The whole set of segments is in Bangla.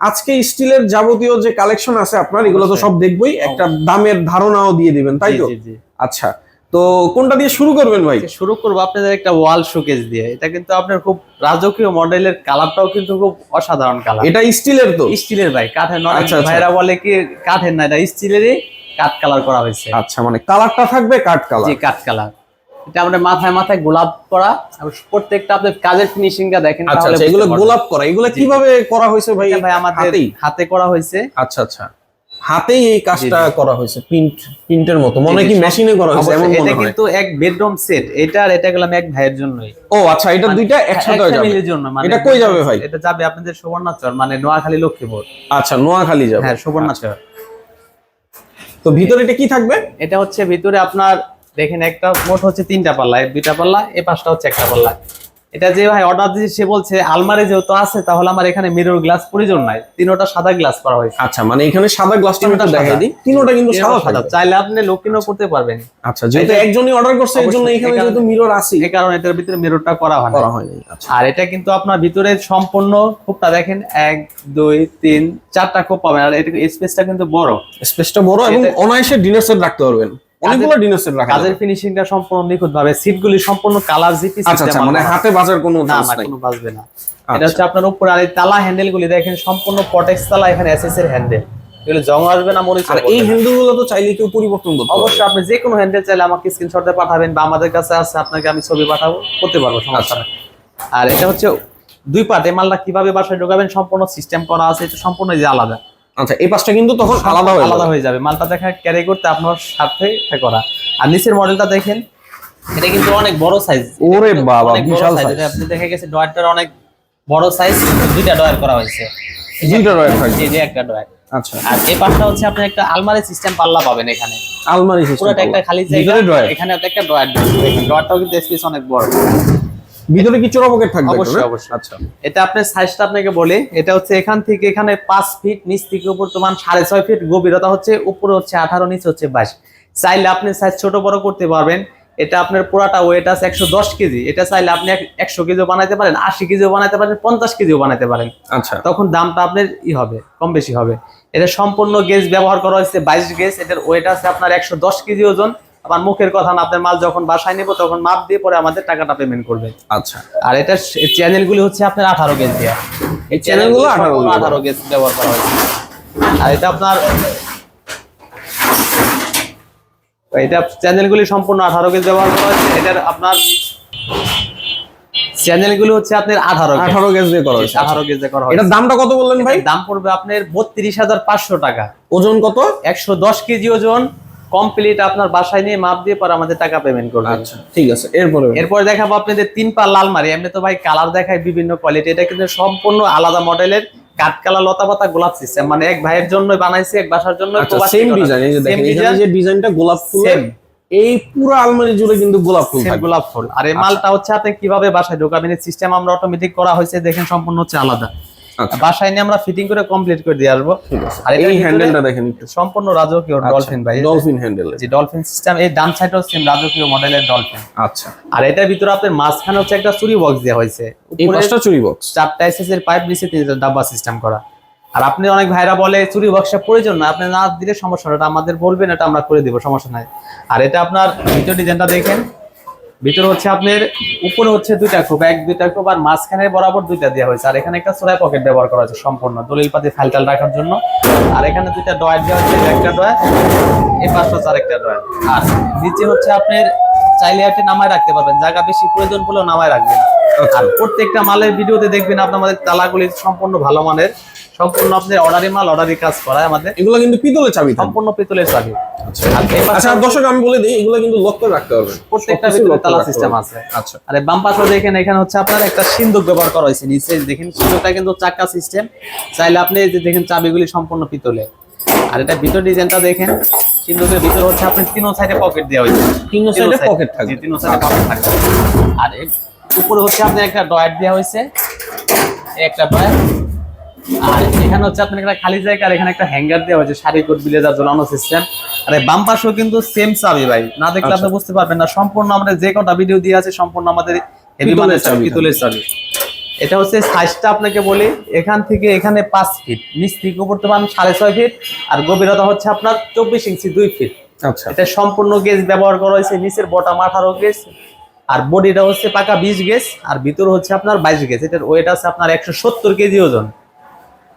আজকে স্টিলের যাবতীয় যে কালেকশন আছে আপনার, এগুলো তো সব দেখবই, একটা দামের ধারণাও দিয়ে দিবেন, তাই তো? আচ্ছা, তো কোনটা দিয়ে শুরু করবেন ভাই? শুরু করবো আপনাদের একটা ওয়াল শোকেস দিয়ে। এটা কিন্তু আপনার খুব রাজকীয় মডেলের, কালারটাও কিন্তু খুব অসাধারণ কালার। এটা স্টিলের তো? স্টিলের ভাই, কাঠের নয়। আচ্ছা, ভাইরা বলে কি কাঠের না, এটা স্টিলেরই কাঠ কালার করা হয়েছে। আচ্ছা, মানে কালারটা থাকবে কাঠ কালার? জি, কাঠ কালার। এটা আমাদের মাথায় মাথায় গোলাপ করা, আর প্রত্যেকটা আপনাদের কাজের ফিনিশিংটা দেখেন। আচ্ছা, এগুলো গোলাপ করা, এগুলো কিভাবে করা হয়েছে ভাই? ভাই আমাদের হাতে করা হয়েছে। আচ্ছা আচ্ছা, হাতেই এই কাজটা করা হয়েছে, প্রিন্টের মতো মনে কি মেশিনে করা হয়েছে এমন মনে হয়। এটা কিন্তু এক বেডরুম সেট, এটা আর এটা গেলাম এক ভাইয়ের জন্যই। ও আচ্ছা, এটা দুইটা একসাথে যাবে ফ্যামিলির জন্য। মানে এটা কই যাবে ভাই? এটা যাবে আপনাদের সুবর্ণচর, মানে নোয়াখালী লক্ষ্মীপুর। আচ্ছা, নোয়াখালী যাবে। হ্যাঁ, সুবর্ণচর। তো ভিতরে এটা কি থাকবে? এটা হচ্ছে ভিতরে আপনার দেখেন, একটা মোট হচ্ছে 3টা পাল্লা, এই 2টা পাল্লা, এই পাশটা হচ্ছে একটা পাল্লা। এটা যে ভাই অর্ডার দিয়েছে সে বলছে আলমারি যেহেতু আছে, তাহলে আমার এখানে মিরর গ্লাস প্রয়োজন নাই, তিনোটা সাদা গ্লাস করা হয়েছে। আচ্ছা, মানে এখানে সাদা গ্লাসটা আমি দেখাই দিই, তিনোটা কিন্তু সাদা থাকবে। চাইলে আপনি লকিনও করতে পারবেন। আচ্ছা, যেহেতু একজনই অর্ডার করছে এর জন্য এখানে যেহেতু মিরর আছে, এই কারণে এটার ভিতরে মিররটা করা হয় না। আচ্ছা, আর এটা কিন্তু আপনার ভিতরে সম্পূর্ণ খোপটা দেখেন, 1 2 3 4টা খোপ পাবেন। আর এটা স্পেসটা কিন্তু বড়, স্পেসটা বড়, এবং অনায়াসে ডিনার সেট রাখতে পারবেন, অনেকগুলো ডিনার সেট রাখা যাবে। কাজের ফিনিশিংটা সম্পূর্ণ নিখুঁত ভাবে, সিটগুলি সম্পূর্ণ কালার জিপি সিস্টেম। আচ্ছা, মানে হাতে বাজার কোনো চান্স নাই? কোনো বাজবে না। এটা হচ্ছে আপনার উপরে, আর এই তালা হ্যান্ডেলগুলি দেখেন সম্পূর্ণ প্রটেক্স তালা, এখানে এসএস এর হ্যান্ডেল, এগুলো জং আসবে না, মরিচা। আর এই হ্যান্ডেলগুলো তো চাইলে কেউ পরিবর্তন করতে পারবে? অবশ্যই, আপনি যে কোনো হ্যান্ডেল চাইলে আমাকে স্ক্রিনশট দিয়ে পাঠাবেন, বা আমাদের কাছে আছে, আপনাকে আমি ছবি পাঠাবো, করতে পারবো, সমস্যা নেই। আর এটা হচ্ছে 2 পার্ট, এই মালটা কিভাবে বাসায় ঢোকাবেন সম্পূর্ণ সিস্টেম করা আছে, এটা সম্পূর্ণ যে আলাদা। আচ্ছা, এই পাশটা কিন্তু তখন আলাদা হয়ে যাবে, মালটা দেখা ক্যারি করতে আপনার সাথে করা। আর নিচের মডেলটা দেখেন, এটা কিন্তু অনেক বড় সাইজ। ওরে বাবা, বিশাল সাইজ। এটা আপনি দেখে গেছে ডয়ারটার অনেক বড় সাইজ, 2টা ডয়ার করা হয়েছে। 2টা ডয়ার থাকবে? জি, একটা ডয়ার। আচ্ছা, আর এই পাশটা হচ্ছে আপনি একটা আলমারি সিস্টেম পাল্লা পাবেন এখানে, আলমারি সিস্টেম, পুরোটা একটা খালি জায়গা, এখানে একটা ডয়ার দেখেন, ডয়ারটাও কিন্তু স্পেস অনেক বড়। ভিতরে কি চোরা পকেট থাকবে? অবশ্যই অবশ্যই। আচ্ছা, এটা আপনার সাইজটা আপনাকে বলে, এটা হচ্ছে এখান থেকে এখানে 5 ফিট, নিচ থেকে উপর তোমার 6.5 ফিট গভীরতা হচ্ছে, উপরে হচ্ছে 18, নিচে হচ্ছে 22। চাইলে আপনি সাইজ ছোট বড় করতে পারবেন। এটা আপনার পুরাটা ওয়েট আছে 110 কেজি। এটা চাইলে আপনি 100 কেজিও বানাইতে পারেন, 80 কেজিও বানাইতে পারেন, 50 কেজিও বানাইতে পারেন। আচ্ছা, তখন দামটা আপনার হবে, কম বেশি হবে। এটা সম্পূর্ণ গেজ ব্যবহার করা হয়েছে, 22 গেজ। এটার ওয়েট আছে আপনার 110 কেজি ওজন। আমার মুখের কথা না, আপনার মাল যখন বাসায় নেব তখন মাপ দিয়ে পরে আমাদের টাকাটা পেমেন্ট করবেন। আচ্ছা, আর এটা চ্যানেলগুলি হচ্ছে আপনার 18 গেজ দেয়া, এই চ্যানেলগুলো 18 গেজ ব্যবহার করা হয়েছে। আর এটা আপনার, এটা চ্যানেলগুলি সম্পূর্ণ 18 গেজ ব্যবহার করা হয়েছে। এটার আপনার চ্যানেলগুলো হচ্ছে আপনার 18 গেজ দিয়ে করা হয়েছে। 18 গেজ দিয়ে করা হয়েছে। এটার দামটা কত বললেন ভাই? দাম পড়বে আপনার 32,500 টাকা। ওজন কত? 110 কেজি ওজন, কমপ্লিট আপনার বাসায় নিয়ে মাপ দিয়ে পরে আমাদের টাকা পেমেন্ট করবেন। আচ্ছা, ঠিক আছে। এরপরে দেখাবো আপনাদের 3 পাল্লা আলমারি। এমনি তো ভাই কালার দেখায় বিভিন্ন কোয়ালিটি, এটা কিন্তু সম্পূর্ণ আলাদা মডেলের, কাঠ কালার, লতা পাতা, গোলাপ সিস্টেম। মানে এক ভাইয়ের জন্য বানাইছে, এক বাসার জন্য। সেম ডিজাইন, এই যে দেখেন এখানে যে ডিজাইনটা গোলাপ ফুল, এই পুরো আলমারি জুড়ে কিন্তু গোলাপ ফুল থাকবে, গোলাপ ফুল। আর এই মালটা হচ্ছে আপনি কিভাবে বাসায় ঢোকাবেন, এই সিস্টেম আমরা অটোমেটিক করা হয়েছে, দেখেন সম্পূর্ণ হচ্ছে আলাদা। বাসায় নিয়ে আমরা ফিটিং করে কমপ্লিট করে দিয়ে আসবো। আর এই হ্যান্ডেলটা দেখেন একটু, সম্পূর্ণ রাজকীয় ডলফিন ভাই, ডলফিন হ্যান্ডেল। জি, ডলফিন সিস্টেম। এই ডান সাইডও সেম রাজকীয় মডেলের ডলফিন। আচ্ছা, আর এটার ভিতরে আপনার মাঝখানে হচ্ছে একটা চুরি বক্স দেওয়া হয়েছে, এই পাশটা চুরি বক্স, 4টা এসএস এর পাইপ, নিচে 3টা ডাব্বা সিস্টেম করা। আর আপনি অনেক ভাইরা বলে চুরি বক্সটা প্রয়োজন না, আপনি না দিলে সমস্যা না, এটা আমাদের বলবেন, এটা আমরা করে দিব, সমস্যা নাই। আর এটা আপনার ভিতর ডিজাইনটা দেখেন, ভিতরে হচ্ছে আপনার উপরে হচ্ছে 2টা খোপ, 2টা খোপ, আর মাঝখানে বরাবর 2টা দেওয়া হয়েছে। আর এখানে একটা চোরাই পকেট ব্যবহার করা হয়েছে সম্পূর্ণ দলিল পাতি ফাইল টাইল রাখার জন্য। আর এখানে 2টা ডয়ার দেওয়া হয়েছে, একটা ডয়ার, এই পাশে আরেকটা ডয়ার। আর নিচে হচ্ছে আপনার চাইলে একটা নামায় রাখতে পারবেন, জায়গা বেশি প্রয়োজন হলেও নামায় রাখবেন। আর প্রত্যেকটা মালের ভিডিওতে দেখবেন আপনাদের তালাগুলি সম্পূর্ণ ভালো মানের, সম্পূর্ণ আপনাদের অর্ডারি মাল, অর্ডারি কাজ করা আমাদের। এগুলো কিন্তু পিতলের চাবি, সম্পূর্ণ পিতলের চাবি। আচ্ছা, দর্শক আমি বলে দিই, এগুলো কিন্তু লক করে রাখতে পারবেন, প্রত্যেকটা ভিতরে তালা সিস্টেম আছে। আচ্ছা, আর বাম পাশে দেখেন, এখানে হচ্ছে আপনার একটা সিন্দুক ব্যবহার করা হয়েছে, নিচে দেখেন সিন্দুকটা কিন্তু চাকা সিস্টেম। চাইলে আপনি এই যে দেখেন চাবিগুলি সম্পূর্ণ পিতলে। আর এটা ভিতর ডিজাইনটা দেখেন, সিন্দুকের ভিতর হচ্ছে আপনার 3 সাইডে পকেট দেওয়া হয়েছে, 3 সাইডে পকেট থাকবে, 3 সাইডে পকেট থাকবে। আর উপরে হচ্ছে আপনার একটা ডয়ার দেওয়া হয়েছে, একটা ডয়ার। আর এখানে হচ্ছে আপনার একটা খালি জায়গা, আর এখানে একটা হ্যাঙ্গার দেওয়া হয়েছে, শাড়ি কোট ব্লেজার ঝোলানো সিস্টেম। আর বাম পাশেও কিন্তু সেম চাবি ভাই, না দেখলে আপনি বুঝতে পারবেন না। সম্পূর্ণ আমাদের যে কটা ভিডিও দিয়ে আছে সম্পূর্ণ আমাদের হেভি মানের চাবি, পিতলের চাবি। এটা হচ্ছে সাইজটা আপনাকে বলি, এখান থেকে এখানে 5 ফিট, নিচ থেকে বর্তমান 6.5 ফিট, আর গভীরতা হচ্ছে আপনার 24 ইঞ্চি 2 ফিট। আচ্ছা, এটা সম্পূর্ণ গেজ ব্যবহার করা হয়েছে, নিচের বটম 18 গেজ, আর বডিটা হচ্ছে পাকা 20 গেজ, আর ভিতর হচ্ছে আপনার 22 গেজ। এটার ওয়েট আছে আপনার 170 কেজি ওজন।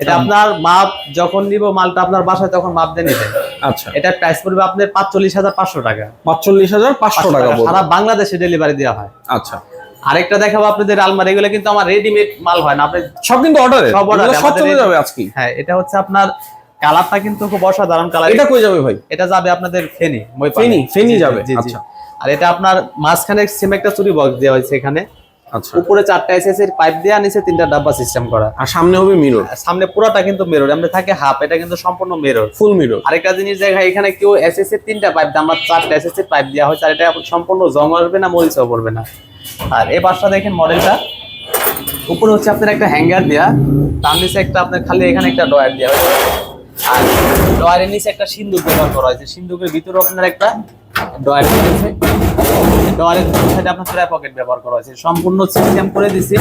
এটা আপনার মাপ যখন নিব মালটা আপনার বাসায় তখন মাপ দিয়ে নেবেন। আচ্ছা, এটা প্রাইস পড়বে আপনার 45,500 টাকা। 45,500 টাকা সারা বাংলাদেশে ডেলিভারি দেওয়া হয়। আচ্ছা, আরেকটা দেখাবো আপনাদের আলমারি, এগুলো কিন্তু আমার রেডিমেড মাল হয় না, আপনি সব কিন্তু অর্ডারে, সব order সব চলে যাবে আজকে। হ্যাঁ, এটা হচ্ছে আপনার কালারটা কিন্তু খুব অসাধারণ কালার। এটা কই যাবে ভাই? এটা যাবে আপনাদের ফেনী, ফেনী যাবে। আচ্ছা, আর এটা আপনার মাঝখানে সেম একটা চুরি বক্স দেওয়া হয়েছে এখানে। আচ্ছা, উপরে 4টা এসএস এর পাইপ দেওয়া, নিচে 3টা ডাব্বা সিস্টেম করা, আর সামনে হবে মিরর। সামনে পুরোটা কিন্তু মিরর, আমরা থাকে হাফ, এটা কিন্তু সম্পূর্ণ মিরর, ফুল মিরর। আরেকটা জিনিস দেখা, এখানে কেউ এসএস এর 3টা পাইপ দেয়, আমরা 4টা এসএস এর পাইপ দেওয়া হয়েছে, আর এটা সম্পূর্ণ জং আসবে না, মরিচও পড়বে না। আর এই পাশটা দেখেন মডেলটা, উপরে হচ্ছে আপনার একটা হ্যাঙ্গার দেয়া, তার নিচে একটা আপনার খালি এখানে একটা ডয়ার দেওয়া হয়েছে, আর ডয়ারের নিচে একটা সিন্দুক ব্যবহার করা হয়েছে, সিন্দুকের ভিতরে আপনার একটা ডয়ার দিয়েছে, ডয়ারের সাইডে আপনার ট্রে পকেট ব্যবহার করা হয়েছে, সম্পূর্ণ সিস্টেম করে দিয়েছি,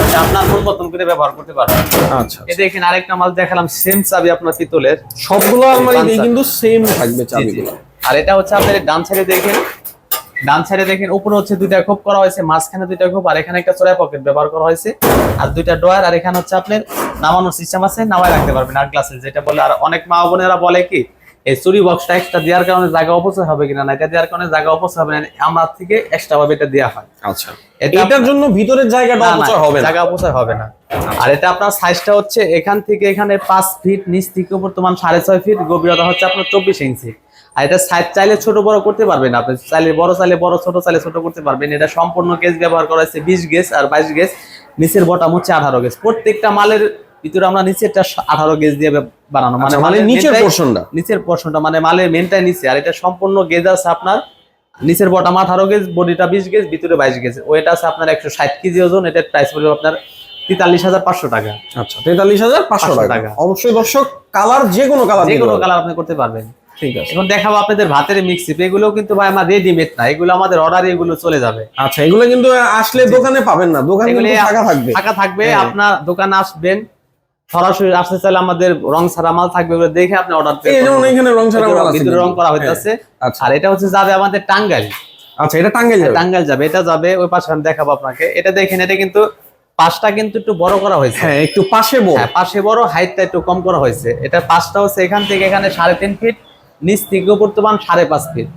এটা আপনার মন মতন করে ব্যবহার করতে পারবেন। আচ্ছা, এই দেখেন আরেকটা মাল দেখালাম, সেম চাবি আপনার পিতলের, সবগুলো আলমারিতে কিন্তু সেম থাকবে চাবিগুলো। আর এটা হচ্ছে আপনার ডান সাইডে দেখেন, ডান সাইডে দেখেন উপরে হচ্ছে 2টা খোপ করা হয়েছে, মাঝখানে 2টা খোপ, আর এখানে একটা ট্রে পকেট ব্যবহার করা হয়েছে, আর 2টা ডয়ার, আর এখানে হচ্ছে আপনার নামানোর সিস্টেম আছে, নামায় রাখতে পারবেন আর গ্লাসে যেটা বলে। আর অনেক মা বোনেরা বলে কি এই চুরি বক্সটা এক্সট্রা দেওয়ার কারণে জায়গা অপচয় হবে কিনা, না এটা দেওয়ার কারণে জায়গা অপচয় হবে না, আমরা থেকে এক্সট্রা ভাবে এটা দেওয়া হয়। আচ্ছা, এটার জন্য ভিতরের জায়গাটা অপচয় হবে না, জায়গা অপচয় হবে না। আর এটা আপনার সাইজটা হচ্ছে এখান থেকে এখানে 5 ফিট, নিচ থেকে বর্তমান 6.5 ফিট, গভীরতা হচ্ছে আপনার 24 ইঞ্চি। আর এটা সাইজ চাইলে ছোট বড় করতে পারবেন, আপনি চাইলে বড় ছোট চাইলে ছোট করতে পারবেন। এটা সম্পূর্ণ গেজ ব্যবহার করা হয়েছে, 20 গেজ আর 22 গেজ, নিচের বটম হচ্ছে 18 গেজ। প্রত্যেকটা মালের ভিতরে আমরা নিচেরটা 18 গেজ দিয়ে বানানো, মানে নিচের পোরশনটা মানে মালের মেনটাই নিচে, আর এটা সম্পূর্ণ গেজ আছে আপনার, নিচের বটম 18 গেজ, বডিটা 20 গেজ, ভিতরে 22 গেজ, ওয়েট আছে আপনার 160 কেজি ওজন। এটার প্রাইস পড়বে আপনার 43,500 টাকা। আচ্ছা, 43,500 টাকা। অবশ্যই দর্শক, কালার যে কোনো কালার আপনি করতে পারবেন। ঠিক আছে, এখন দেখাবো আপনাদের ভাতের মিক্সি, এগুলো কিন্তু ভাই আমার রেডিমেড না, এগুলো আমাদের অর্ডারে এগুলো চলে যাবে। আচ্ছা, এগুলো কিন্তু আসলে দোকানে পাবেন না, দোকানে কিন্তু ফাঁকা থাকবে। আপনার দোকানে আসবেন, সরাসরি আসতে চাইলে আমাদের রং ছাড়া মাল থাকবে, ওগুলো দেখে আপনি অর্ডার করবেন। এই যেমন এখানে রং ছাড়া মাল আছে, ভিতরে রং করা হইতাছে। আর এটা হচ্ছে যাবে আমাদের টাঙ্গাইল। আচ্ছা, এটা টাঙ্গাইল যাবে, এটা যাবে ওই পাশে, আমি দেখাবো আপনাকে। এটা দেখেন, এটা কিন্তু পাশটা কিন্তু একটু বড় করা হয়েছে, হ্যাঁ একটু পাশে বড়, পাশে বড়, হাইটটা একটু কম করা হয়েছে। এটা পাশটা হচ্ছে এখান থেকে এখানে 3.5 ফিট, নিচ থেকে বর্তমান 5.5 ফিট,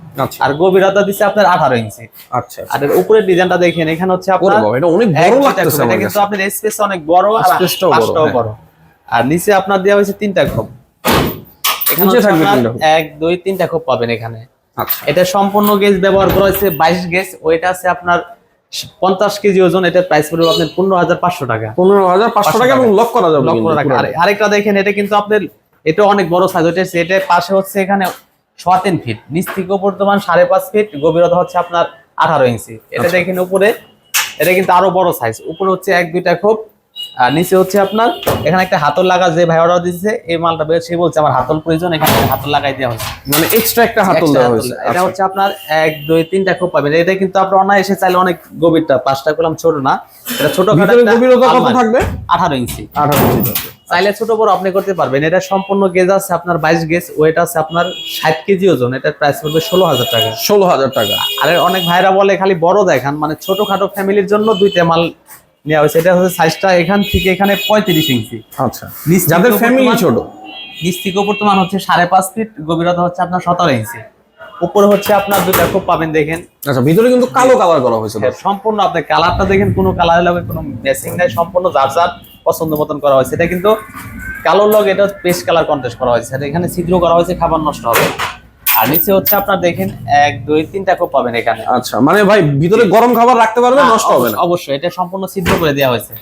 আর গভীরতা দিচ্ছে আপনার 18 ইঞ্চি। আচ্ছা, আর এর উপরের ডিজাইনটা দেখেন, এখানে হচ্ছে আপনার এটা অনেক বড় লাগতেছে, এটা কিন্তু আপনার স্পেস অনেক বড়, আর পাশটাও বড়, আর নিচে আপনার দেওয়া হয়েছে 3টা খোপ, এখানে থাকবে 1 2 3টা খোপ পাবেন এখানে। আচ্ছা, এটা সম্পূর্ণ গেজ ব্যবহার করা হয়েছে, 22 গেজ, ওইটা আছে আপনার 50 কেজি ওজন। এটার প্রাইস পড়বে আপনার 15,500 টাকা। 15,500 টাকা, এবং লক করা যাবে। আরেকটা দেখেন, এটা কিন্তু আপনার এটা অনেক বড় সাইজ, ওইটা এটা পাশে হচ্ছে এখানে 3 ফিট, নিচ থেকে বর্তমান 5.5 ফিট, গভীরতা হচ্ছে আপনার 18 ইঞ্চি। এটা দেখেন উপরে, এটা কিন্তু আরো বড় সাইজ, উপরে হচ্ছে 1 2টা খোপ, আর নিচে হচ্ছে আপনার এখানে একটা হাতল লাগা, যে ভাই অর্ডার দিয়েছে এই মালটা সে বলছে আমার হাতল প্রয়োজন, এখানে হাতল লাগাই দেওয়া হয়েছে, মানে এক্সট্রা একটা হাতল দেওয়া হয়েছে। এটা হচ্ছে আপনার 1 2 3টা খোপ পাবেন। এটা কিন্তু আপনার অনায়াসে চাইলে অনেক গভীরটা, 5টা কলম ছোট না, এটা ছোট গভীরতা কত থাকবে? 18 ইঞ্চি। চাইলে ছোট বড় আপনি করতে পারবেন। এটা সম্পূর্ণ গেজ আছে আপনার 22 গেজ, ওয়েট আছে আপনার 60 কেজি ওজন। এটার প্রাইস পড়বে 16,000 টাকা। 16,000 টাকা। আর অনেক ভাইরা বলে খালি বড় দেখান, মানে ছোটখাটো ফ্যামিলির জন্য 2টা মাল নেওয়া হয়েছে। এটা হচ্ছে সাইজটা এখান থেকে এখানে 35 ইঞ্চি। আচ্ছা, যাদের ফ্যামিলি ছোট, নিচ থেকে বর্তমান হচ্ছে 5.5 ফিট, গভীরতা হচ্ছে আপনার 17 ইঞ্চি। উপরে হচ্ছে আপনার 2টা খোপ পাবেন দেখেন। আচ্ছা, ভিতরে কিন্তু কালো কালার করা হয়েছে, সম্পূর্ণ আপনি কালারটা দেখেন, কোনো কালার লাগে কোনো ম্যাচিং নাই, সম্পূর্ণ যার যার পছন্দ মতন করা হয়েছে। এটা কিন্তু কালোর লগ, এটা পেস্ট কালার কন্ট্রাস্ট করা হয়েছে, এখানে ছিদ্র করা হয়েছে, খাবার নষ্ট হবে। আর নিচে হচ্ছে আপনার দেখেন 1 2 3টা খোপ পাবেন এখানে। আচ্ছা, মানে ভাই ভিতরে গরম খাবার রাখতে পারবেন, নষ্ট হবে না। অবশ্যই, এটা সম্পূর্ণ ছিদ্র করে দেওয়া হয়েছে।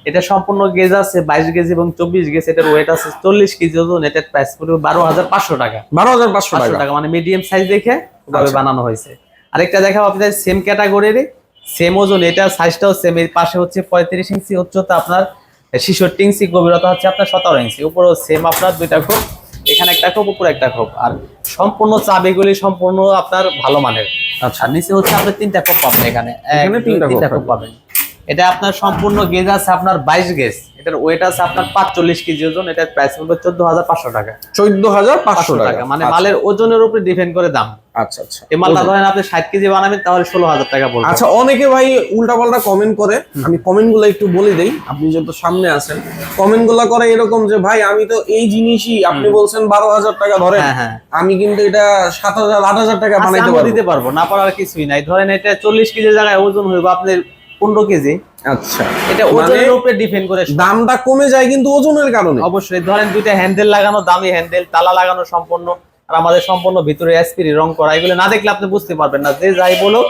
এটা সম্পূর্ণ গেজ আছে 22 গেজ এবং 24 গেজ। এটার ওয়েট আছে 40 কেজি ওজন। এটার প্রাইস পড়বে 12,500 টাকা। 12,500 টাকা, মানে মিডিয়াম সাইজ দেখে ওভাবে বানানো হয়েছে। আরেকটা দেখাবো আপনাদের সেম ক্যাটাগরির, সেম ওজন, এটা সাইজটাও সেম। এর পাশে হচ্ছে 35 ইঞ্চি উচ্চতা, আপনার 66 ইঞ্চি, গভীরতা হচ্ছে আপনার 17 ইঞ্চি। উপরেও সেম আপনার 2টা খোপ, এখানে একটা খোপ, উপরে একটা খোপ, আর সম্পূর্ণ চাবিগুলি সম্পূর্ণ আপনার ভালো মানের। আচ্ছা, নিচে হচ্ছে আপনার 3টা খোপ পাবেন এখানে, 1 2 3টা খোপ পাবেন। এটা আপনার সম্পূর্ণ গেজ আছে আপনার 22 গেজ, এটার ওয়েট আছে আপনার 45 কেজি ওজন, এটার প্রাইস হবে 14,500 টাকা। 14,500 টাকা, মানে মালের ওজনের উপরে ডিপেন্ড করে দাম। আচ্ছা আচ্ছা, এই মালটা ধরেন আপনি 60 কেজি বানাবেন তাহলে 16,000 টাকা পড়বে। আচ্ছা, অনেকে ভাই উল্টাপাল্টা কমেন্ট করে, আমি কমেন্টগুলো একটু বলে দেই, আপনি যেহেতু সামনে আছেন। কমেন্টগুলো করে এরকম যে ভাই আমি তো এই জিনিসই আপনি বলছেন 12,000 টাকা ধরেন, আমি কিন্তু এটা 7,000 8,000 টাকা বানাইতে পারবো, দিতে পারবো, না পারার কিছুই নাই। ধরেন এটা 40 কেজির জায়গায় ওজন হইবে আপনার 15 কেজি। আচ্ছা, এটা ওজনের উপরে ডিপেন্ড করে দামটা কমে যায় কিন্তু ওজনের কারণে। অবশ্যই ধরেন দুইটা হ্যান্ডেল লাগানো, দামি হ্যান্ডেল, তালা লাগানো সম্পূর্ণ, আর আমাদের সম্পূর্ণ ভিতরে এসপিরি রং করা, এগুলো না দেখলে আপনি বুঝতে পারবেন না। যে যাই বলো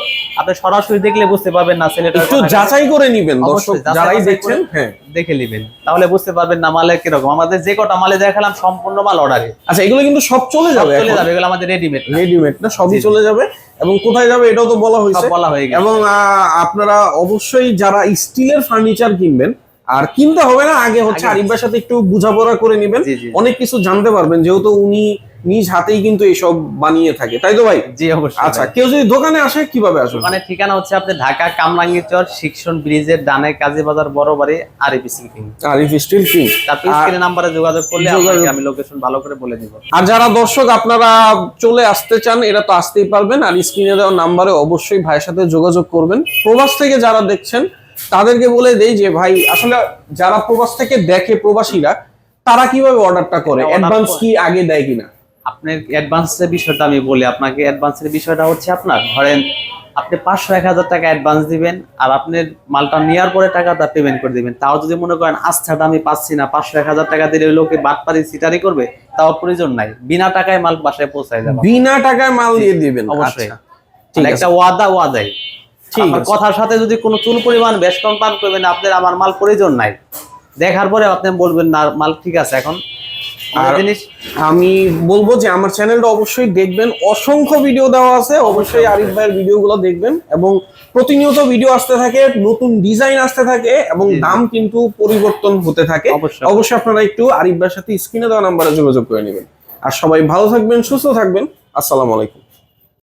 আপনি সরাসরি দেখলে বুঝতে পারবেন না, ছেলেটা একটু যাচাই করে নেবেন দর্শক যারাই দেখছেন, হ্যাঁ দেখে নেবেন, তাহলে বুঝতে পারবেন না মালে কিরকম। আমাদের যে কটা মালে দেখালাম সম্পূর্ণ মাল অর্ডারে। আচ্ছা, এগুলো কিন্তু সব চলে যাবে, এগুলো আমাদের রেডিমেড না, সবই চলে যাবে। এবং কোথায় যাবে এটাও তো বলা হয়েছে, বলা হয়ে গেছে। এবং আপনারা অবশ্যই যারা স্টিলের ফার্নিচার কিনবেন, আর কিনতে হবে না, আগে হচ্ছে আরিফ ভাইয়ের সাথে একটু বোঝাপড়া করে নেবেন, অনেক কিছু জানতে পারবেন, যেহেতু উনি নিজ হাতেই কিন্তু এইসব বানিয়ে থাকে, তাই তো ভাই? জি অবশ্যই। আচ্ছা, কেউ যদি দোকানে আসে কিভাবে আসবে? দোকানের ঠিকানা হচ্ছে আপনি ঢাকা কামরাঙ্গীরচর শিক্ষণ ব্রিজের ডানে কাজীবাজার বড় বাড়ি, Arif still king. Arif still king. তারপর স্ক্রিনে নাম্বারে যোগাযোগ করলে আমি লোকেশন ভালো করে বলে দিব। আর যারা দর্শক আপনারা চলে আসতে চান, এটা তো আসতেই পারবেন, আর স্ক্রিনে দেওয়া নাম্বারে অবশ্যই ভাইয়ের সাথে যোগাযোগ করবেন। প্রবাস থেকে যারা দেখছেন তাদেরকে বলে দেই যে ভাই আসলে যারা প্রবাস থেকে দেখে প্রবাসীরা, তারা কিভাবে অর্ডারটা করে, অ্যাডভান্স কি আগে দেয় কিনা? আপনার অ্যাডভান্সের বিষয়টা আমি বলি আপনাকে। অ্যাডভান্সের বিষয়টা হচ্ছে আপনার ধরেন আপনি 500-1,000 টাকা অ্যাডভান্স দিবেন, আর আপনার মালটা নেওয়ার পরে টাকাটা পেমেন্ট করে দিবেন। তাও যদি মনে করেন আস্থাটা আমি পাচ্ছি না, 500-1,000 টাকা দিলে লোকে বাটপারি সিটারি করবে, তাও প্রয়োজন নাই, বিনা টাকায় মাল বাসায় পৌঁছায় যাবে। বিনা টাকায় মাল দিয়ে দিবেন? অবশ্যই, একটা ওয়াদাই। আমার কথার সাথে যদি কোনো চুল পরিমাণ বেশ কম পান করবেন, আপনার আমার মাল প্রয়োজন নাই, দেখার পরে আপনি বলবেন না মাল ঠিক আছে। এখন জিনিস আমি বলবো যে আমার চ্যানেলটা অবশ্যই দেখবেন, অসংখ্য ভিডিও দেওয়া আছে, অবশ্যই আরিফ ভাইয়ের ভিডিওগুলো দেখবেন, এবং প্রতিনিয়ত ভিডিও আসতে থাকে, নতুন ডিজাইন আসতে থাকে, এবং দাম কিন্তু পরিবর্তন হতে থাকে। অবশ্যই আপনারা একটু আরিফ ভাইয়ের সাথে স্ক্রিনে দেওয়া নাম্বারে যোগাযোগ করে নেবেন। আর সবাই ভালো থাকবেন, সুস্থ থাকবেন। আসসালামু আলাইকুম।